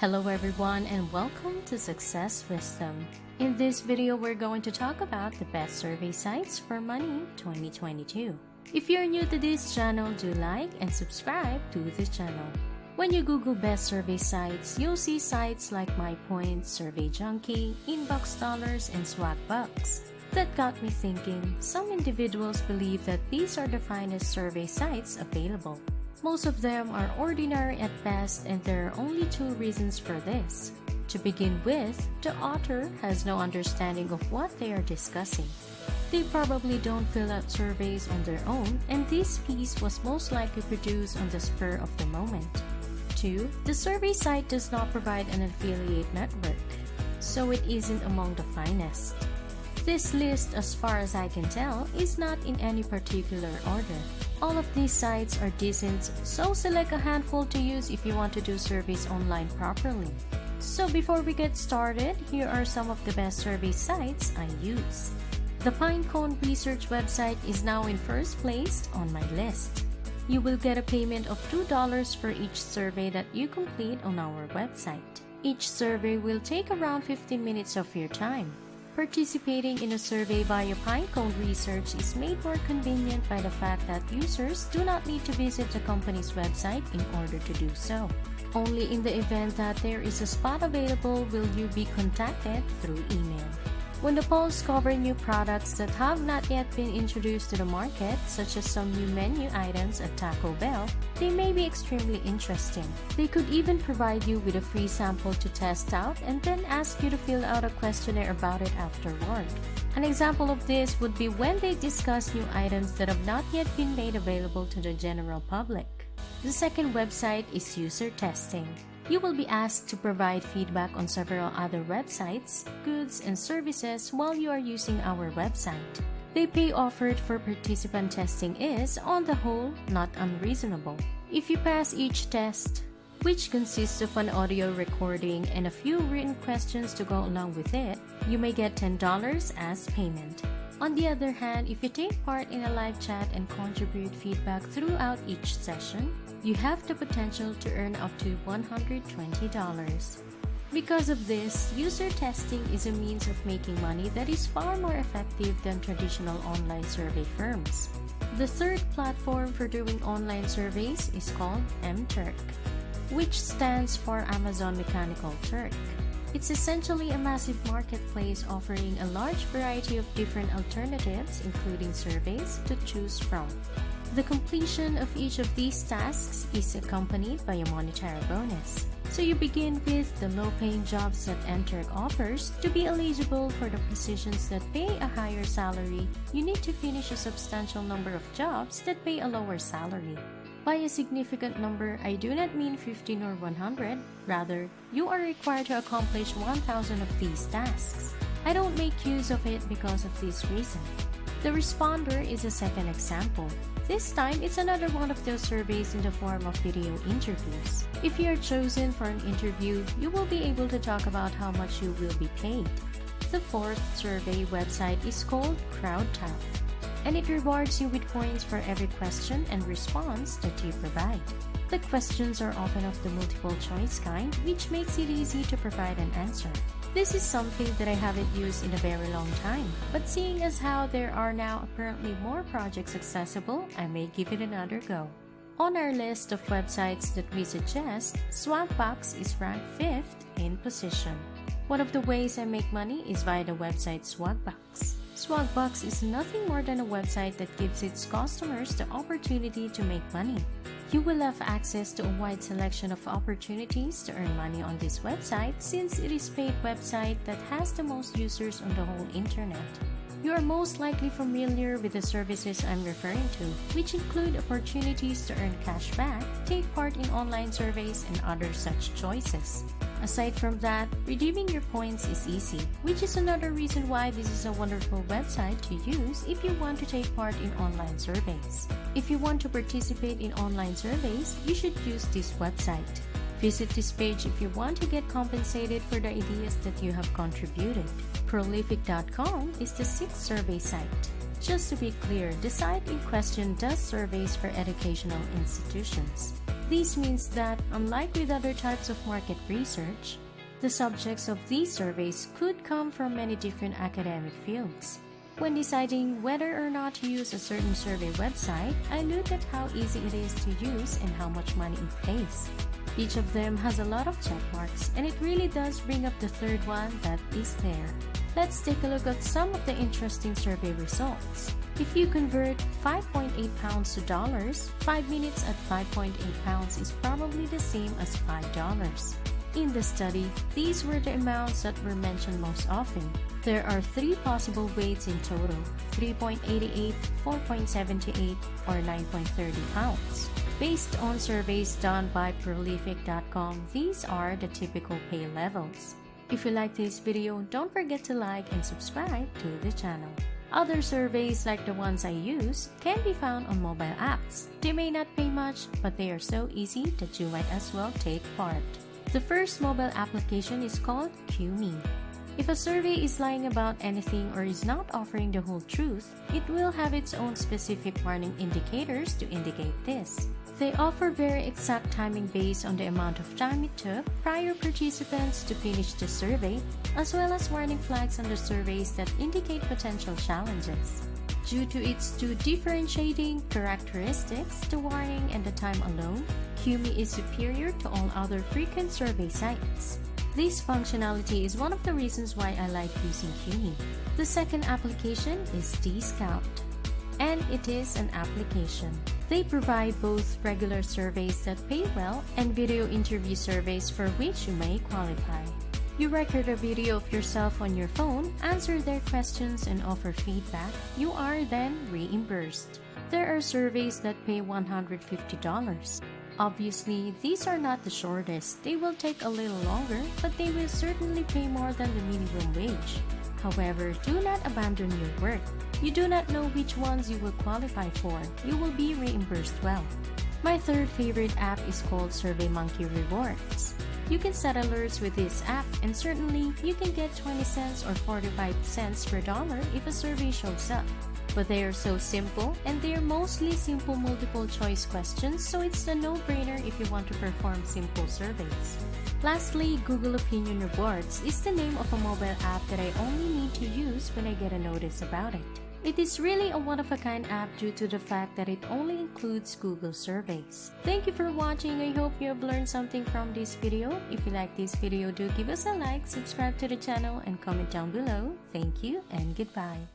Hello everyone and welcome to Success Wisdom. In this video, we're going to talk about the best survey sites for money 2022. If you're new to this channel, do like and subscribe to the channel. When you Google best survey sites, you'll see sites like MyPoint, Survey Junkie, Inbox Dollars, and Swagbucks. That got me thinking, some individuals believe that these are the finest survey sites available. Most of them are ordinary at best, and there are only two reasons for this. To begin with, the author has no understanding of what they are discussing. They probably don't fill out surveys on their own, and this piece was most likely produced on the spur of the moment. 2. The survey site does not provide an affiliate network, so it isn't among the finest. This list, as far as I can tell, is not in any particular order. All of these sites are decent, so select a handful to use if you want to do surveys online properly. So before we get started, here are some of the best survey sites I use. The Pinecone Research website is now in first place on my list. You will get a payment of $2 for each survey that you complete on our website. Each survey will take around 15 minutes of your time. Participating in a survey via Pinecone Research is made more convenient by the fact that users do not need to visit the company's website in order to do so. Only in the event that there is a spot available will you be contacted through email. When the polls cover new products that have not yet been introduced to the market, such as some new menu items at Taco Bell, they may be extremely interesting. They could even provide you with a free sample to test out and then ask you to fill out a questionnaire about it afterward. An example of this would be when they discuss new items that have not yet been made available to the general public. The second website is User Testing. You will be asked to provide feedback on several other websites, goods, and services while you are using our website. The pay offered for participant testing is, on the whole, not unreasonable. If you pass each test, which consists of an audio recording and a few written questions to go along with it, you may get $10 as payment. On the other hand, if you take part in a live chat and contribute feedback throughout each session, you have the potential to earn up to $120. Because of this, user testing is a means of making money that is far more effective than traditional online survey firms. The third platform for doing online surveys is called MTurk, which stands for Amazon Mechanical Turk. It's essentially a massive marketplace offering a large variety of different alternatives, including surveys, to choose from. The completion of each of these tasks is accompanied by a monetary bonus. So you begin with the low-paying jobs that MTurk offers. To be eligible for the positions that pay a higher salary, you need to finish a substantial number of jobs that pay a lower salary. By a significant number, I do not mean 15 or 100. Rather, you are required to accomplish 1,000 of these tasks. I don't make use of it because of this reason. The Responder is a second example. This time, it's another one of those surveys in the form of video interviews. If you are chosen for an interview, you will be able to talk about how much you will be paid. The fourth survey website is called CrowdTap, and it rewards you with points for every question and response that you provide. The questions are often of the multiple choice kind, which makes it easy to provide an answer. This is something that I haven't used in a very long time, but seeing as how there are now apparently more projects accessible, I may give it another go. On our list of websites that we suggest, Swagbucks is ranked 5th in position. One of the ways I make money is via the website Swagbucks. Swagbucks is nothing more than a website that gives its customers the opportunity to make money. You will have access to a wide selection of opportunities to earn money on this website since it is a paid website that has the most users on the whole internet. You are most likely familiar with the services I'm referring to, which include opportunities to earn cash back, take part in online surveys, and other such choices. Aside from that, redeeming your points is easy, which is another reason why this is a wonderful website to use if you want to take part in online surveys. If you want to participate in online surveys, you should use this website. Visit this page if you want to get compensated for the ideas that you have contributed. Prolific.com is the sixth survey site. Just to be clear, the site in question does surveys for educational institutions. This means that, unlike with other types of market research, the subjects of these surveys could come from many different academic fields. When deciding whether or not to use a certain survey website, I look at how easy it is to use and how much money it pays. Each of them has a lot of check marks, and it really does bring up the third one that is there. Let's take a look at some of the interesting survey results. If you convert 5.8 pounds to dollars, 5 minutes at 5.8 pounds is probably the same as $5. In the study, these were the amounts that were mentioned most often. There are 3 possible weights in total: 3.88, 4.78, or 9.30 pounds. Based on surveys done by Prolific.com, these are the typical pay levels. If you like this video, don't forget to like and subscribe to the channel. Other surveys like the ones I use can be found on mobile apps. They may not pay much, but they are so easy that you might as well take part. The first mobile application is called QMe. If a survey is lying about anything or is not offering the whole truth, it will have its own specific warning indicators to indicate this. They offer very exact timing based on the amount of time it took prior participants to finish the survey, as well as warning flags on the surveys that indicate potential challenges. Due to its two differentiating characteristics, the warning and the time alone, QMe is superior to all other frequent survey sites. This functionality is one of the reasons why I like using QMe. The second application is Dscout, and it is an application. They provide both regular surveys that pay well and video interview surveys for which you may qualify. You record a video of yourself on your phone, answer their questions, and offer feedback. You are then reimbursed. There are surveys that pay $150. Obviously, these are not the shortest. They will take a little longer, but they will certainly pay more than the minimum wage. However, do not abandon your work. You do not know which ones you will qualify for. You will be reimbursed well. My third favorite app is called SurveyMonkey Rewards. You can set alerts with this app, and certainly you can get 20 cents or 45 cents per dollar if a survey shows up. But they are so simple, and they are mostly simple multiple choice questions, so it's a no-brainer if you want to perform simple surveys. Lastly, Google Opinion Rewards is the name of a mobile app that I only need to use when I get a notice about it. It is really a one-of-a-kind app due to the fact that it only includes Google surveys. Thank you for watching. I hope you have learned something from this video. If you like this video, do give us a like, subscribe to the channel, and comment down below. Thank you and goodbye.